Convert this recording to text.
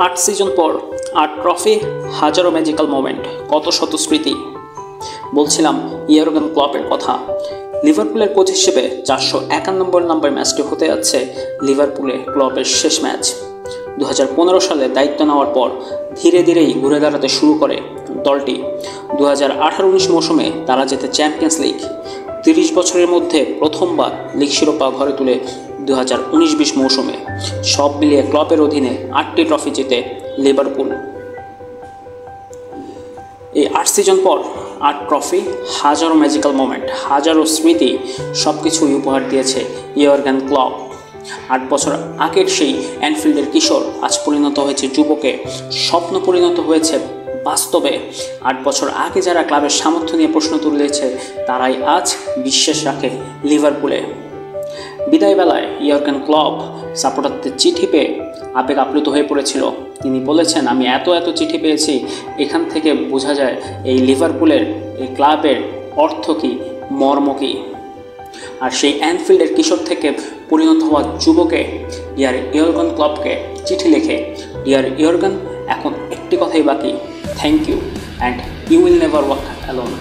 8 season পর 8 trophy, হাজারো magical moment, কত শত স্মৃতি। বলছিলাম ইয়র্গেন ক্লপের কথা। লিভারপুলের কোচ হিসেবে 491 নম্বর ম্যাচটি হতে যাচ্ছে লিভারপুলে ক্লপের শেষ ম্যাচ। 2015 সালে দায়িত্ব নেওয়ার পর ধীরে ধীরেই ঘুরে দাঁড়াতে শুরু করে দলটি। 2018-19 মৌসুমে তারা জেতে চ্যাম্পিয়ন্স লিগ। 30 বছরের মধ্যে প্রথমবার লিগ শিরোপা ঘরে তুলে 2019-20 মৌসুমে। সব মিলিয়ে ক্লপের অধীনে 8টি ট্রফি জিতে লিভারপুল। এই 8 সিজন পর 8 ট্রফি, হাজারো ম্যাজিক্যাল মোমেন্ট, হাজারো স্মৃতি, সব কিছুই উপহার দিয়েছে ইয়র্গেন ক্লপ। 8 বছর আগের সেই অ্যানফিল্ডের কিশোর আজ পরিণত হয়েছে যুবকে, স্বপ্ন পরিণত হয়েছে বাস্তবে। 8 বছর আগে যারা ক্লাবের সামর্থ্য নিয়ে প্রশ্ন তুলেছে তারাই আজ বিশ্বাস রাখে লিভারপুলে। বিদায়বেলায় ইয়র্গেন ক্লপ সাপোর্টারদের চিঠি পেয়ে আবেগ আপ্লুত হয়ে পড়েছিল। তিনি বলেছেন, আমি এত চিঠি পেয়েছি, এখান থেকে বোঝা যায় এই লিভারপুলের, এই ক্লাবের অর্থ কী, মর্ম কী। আর সেই অ্যানফিল্ডের কিশোর থেকে পরিণত হওয়া যুবকে ডিয়ার ইয়র্গেন ক্লপকে চিঠি লিখে, ডিয়ার ইয়র্গেন, এখন একটি কথাই বাকি, thank you and you will never walk alone.